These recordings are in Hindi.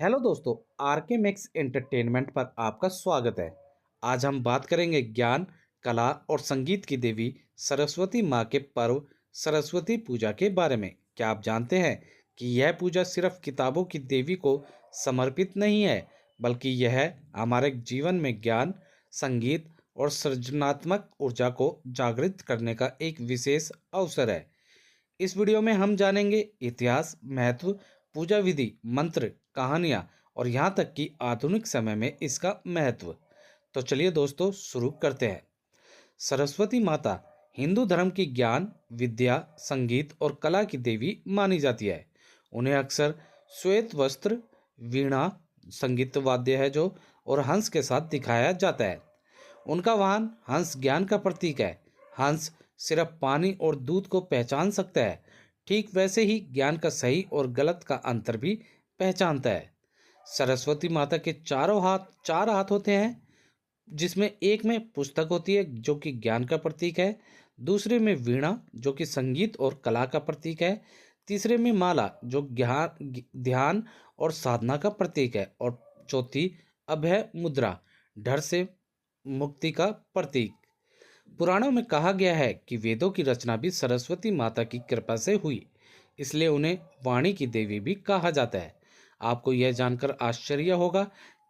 हेलो दोस्तों, आर के मैक्स एंटरटेनमेंट पर आपका स्वागत है। आज हम बात करेंगे ज्ञान, कला और संगीत की देवी सरस्वती माँ के पर्व सरस्वती पूजा के बारे में। क्या आप जानते हैं कि यह पूजा सिर्फ किताबों की देवी को समर्पित नहीं है, बल्कि यह हमारे जीवन में ज्ञान, संगीत और सृजनात्मक ऊर्जा को जागृत करने का एक विशेष अवसर है। इस वीडियो में हम जानेंगे इतिहास, महत्व, पूजा विधि, मंत्र, कहानियाँ और यहाँ तक कि आधुनिक समय में इसका महत्व। तो चलिए दोस्तों, शुरू करते हैं। सरस्वती माता हिंदू धर्म की ज्ञान, विद्या, संगीत और कला की देवी मानी जाती है। उन्हें अक्सर श्वेत वस्त्र, वीणा, संगीत वाद्य है जो और हंस के साथ दिखाया जाता है। उनका वाहन हंस ज्ञान का प्रतीक है। हंस सिर्फ पानी और दूध को पहचान सकता है, ठीक वैसे ही ज्ञान का सही और गलत का अंतर भी पहचानता है। सरस्वती माता के चार हाथ होते हैं, जिसमें एक में पुस्तक होती है जो कि ज्ञान का प्रतीक है, दूसरे में वीणा जो कि संगीत और कला का प्रतीक है, तीसरे में माला जो ध्यान और साधना का प्रतीक है, और चौथी अभय मुद्रा डर से मुक्ति का प्रतीक। पुराणों में कहा गया है कि वेदों की रचना भी सरस्वती माता की कृपा से हुई, इसलिए उन्हें वाणी की देवी भी कहा जाता है। आपको यह जानकर आश्चर्य होगा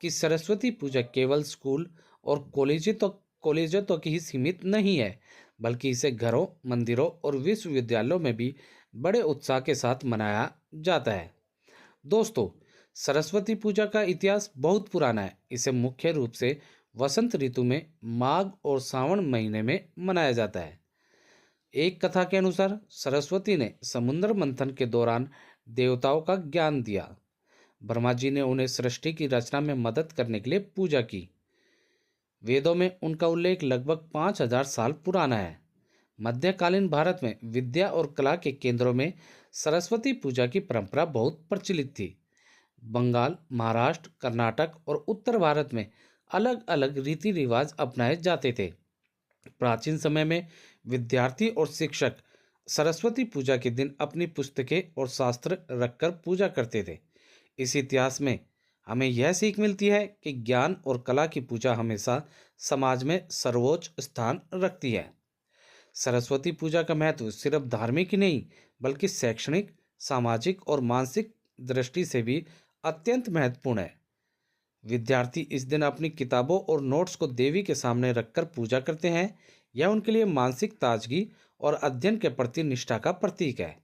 कि सरस्वती पूजा केवल स्कूल और कॉलेजों तक ही सीमित नहीं है, बल्कि इसे घरों, मंदिरों और विश्वविद्यालयों में भी बड़े उत्साह के साथ मनाया जाता है। दोस्तों, सरस्वती पूजा का इतिहास बहुत पुराना है। इसे मुख्य रूप से वसंत ऋतु में माघ और सावन महीने में मनाया जाता है। एक कथा के अनुसार सरस्वती ने समुद्र मंथन के दौरान देवताओं का ज्ञान दिया। ब्रह्मा जी ने उन्हें सृष्टि की रचना में मदद करने के लिए पूजा की। वेदों में उनका उल्लेख लगभग 5000 साल पुराना है। मध्यकालीन भारत में विद्या और कला के केंद्रों में सरस्वती पूजा की परंपरा बहुत प्रचलित थी। बंगाल, महाराष्ट्र, कर्नाटक और उत्तर भारत में अलग अलग रीति रिवाज अपनाए जाते थे। प्राचीन समय में विद्यार्थी और शिक्षक सरस्वती पूजा के दिन अपनी पुस्तकें और शास्त्र रखकर पूजा करते थे। इस इतिहास में हमें यह सीख मिलती है कि ज्ञान और कला की पूजा हमेशा समाज में सर्वोच्च स्थान रखती है। सरस्वती पूजा का महत्व सिर्फ धार्मिक ही नहीं, बल्कि शैक्षणिक, सामाजिक और मानसिक दृष्टि से भी अत्यंत महत्वपूर्ण है। विद्यार्थी इस दिन अपनी किताबों और नोट्स को देवी के सामने रखकर पूजा करते हैं। यह उनके लिए मानसिक ताजगी और अध्ययन के प्रति निष्ठा का प्रतीक है।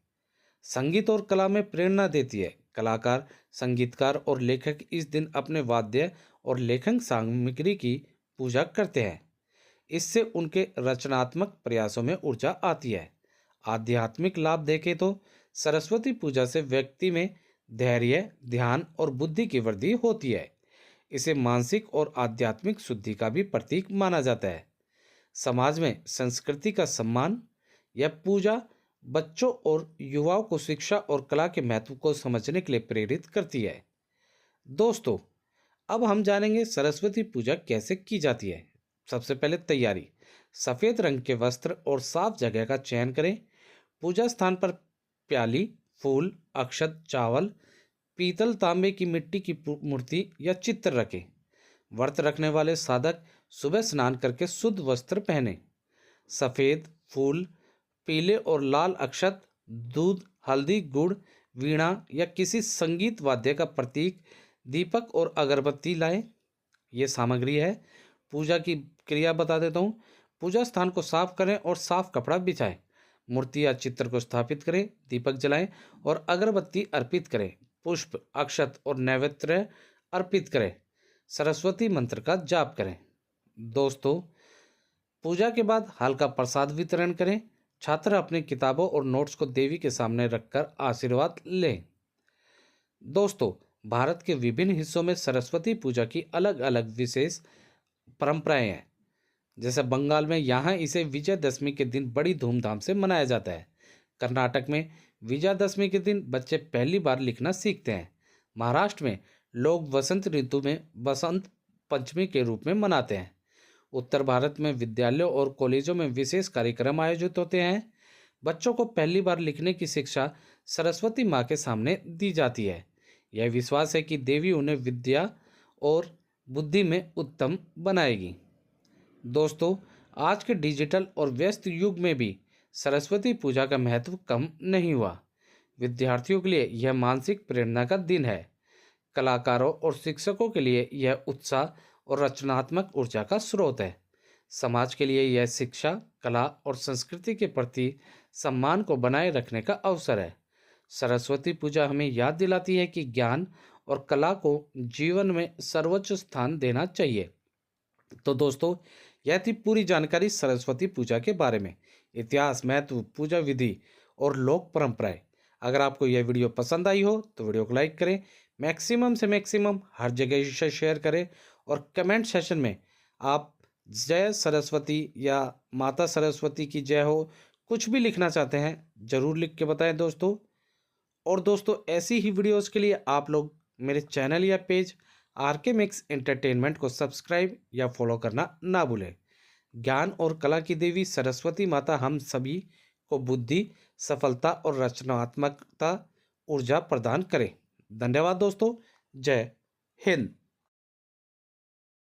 संगीत और कला में प्रेरणा देती है। कलाकार, संगीतकार और लेखक इस दिन अपने वाद्य और लेखन सामग्री की पूजा करते हैं। इससे उनके रचनात्मक प्रयासों में ऊर्जा आती है। आध्यात्मिक लाभ देखें तो सरस्वती पूजा से व्यक्ति में धैर्य, ध्यान और बुद्धि की वृद्धि होती है। इसे मानसिक और आध्यात्मिक शुद्धि का भी प्रतीक माना जाता है। समाज में संस्कृति का सम्मान, यह पूजा बच्चों और युवाओं को शिक्षा और कला के महत्व को समझने के लिए प्रेरित करती है। दोस्तों, अब हम जानेंगे सरस्वती पूजा कैसे की जाती है। सबसे पहले तैयारी। सफ़ेद रंग के वस्त्र और साफ जगह का चयन करें। पूजा स्थान पर प्याली, फूल, अक्षत, चावल, पीतल, तांबे की मिट्टी की मूर्ति या चित्र रखें। व्रत रखने वाले साधक सुबह स्नान करके शुद्ध वस्त्र पहने। सफ़ेद फूल, पीले और लाल अक्षत, दूध, हल्दी, गुड़, वीणा या किसी संगीत वाद्य का प्रतीक, दीपक और अगरबत्ती लाएं। ये सामग्री है। पूजा की क्रिया बता देता हूँ। पूजा स्थान को साफ करें और साफ कपड़ा बिछाएं। मूर्ति या चित्र को स्थापित करें, दीपक जलाएं और अगरबत्ती अर्पित करें। पुष्प, अक्षत और नैवेद्य अर्पित करें। सरस्वती मंत्र का जाप करें। दोस्तों, पूजा के बाद हल्का प्रसाद वितरण करें। छात्र अपनी किताबों और नोट्स को देवी के सामने रखकर आशीर्वाद लें। दोस्तों, भारत के विभिन्न हिस्सों में सरस्वती पूजा की अलग अलग विशेष परंपराएं हैं। जैसे बंगाल में यहाँ इसे विजयदशमी के दिन बड़ी धूमधाम से मनाया जाता है। कर्नाटक में विजयदशमी के दिन बच्चे पहली बार लिखना सीखते हैं। महाराष्ट्र में लोग वसंत ऋतु में बसंत पंचमी के रूप में मनाते हैं। उत्तर भारत में विद्यालयों और कॉलेजों में विशेष कार्यक्रम आयोजित होते हैं। बच्चों को पहली बार लिखने की शिक्षा सरस्वती माँ के सामने दी जाती है। यह विश्वास है कि देवी उन्हें विद्या और बुद्धि में उत्तम बनाएगी। दोस्तों, आज के डिजिटल और व्यस्त युग में भी सरस्वती पूजा का महत्व कम नहीं हुआ। विद्यार्थियों के लिए यह मानसिक प्रेरणा का दिन है। कलाकारों और शिक्षकों के लिए यह उत्साह और रचनात्मक ऊर्जा का स्रोत है। समाज के लिए यह शिक्षा, कला और संस्कृति के प्रति सम्मान को बनाए रखने का अवसर है। सरस्वती पूजा हमें याद दिलाती है कि ज्ञान और कला को जीवन में सर्वोच्च स्थान देना चाहिए। तो दोस्तों, यह थी पूरी जानकारी सरस्वती पूजा के बारे में। इतिहास, महत्व, पूजा विधि और लोक परंपराएं। अगर आपको यह वीडियो पसंद आई हो तो वीडियो को लाइक करें, मैक्सिमम से मैक्सिमम हर जगह इसे शेयर करें और कमेंट सेशन में आप जय सरस्वती या माता सरस्वती की जय हो कुछ भी लिखना चाहते हैं ज़रूर लिख के बताएं दोस्तों। और दोस्तों, ऐसी ही वीडियोस के लिए आप लोग मेरे चैनल या पेज आरके मिक्स एंटरटेनमेंट को सब्सक्राइब या फॉलो करना ना भूलें। ज्ञान और कला की देवी सरस्वती माता हम सभी को बुद्धि, सफलता और रचनात्मकता ऊर्जा प्रदान करें। धन्यवाद दोस्तों। जय हिंद।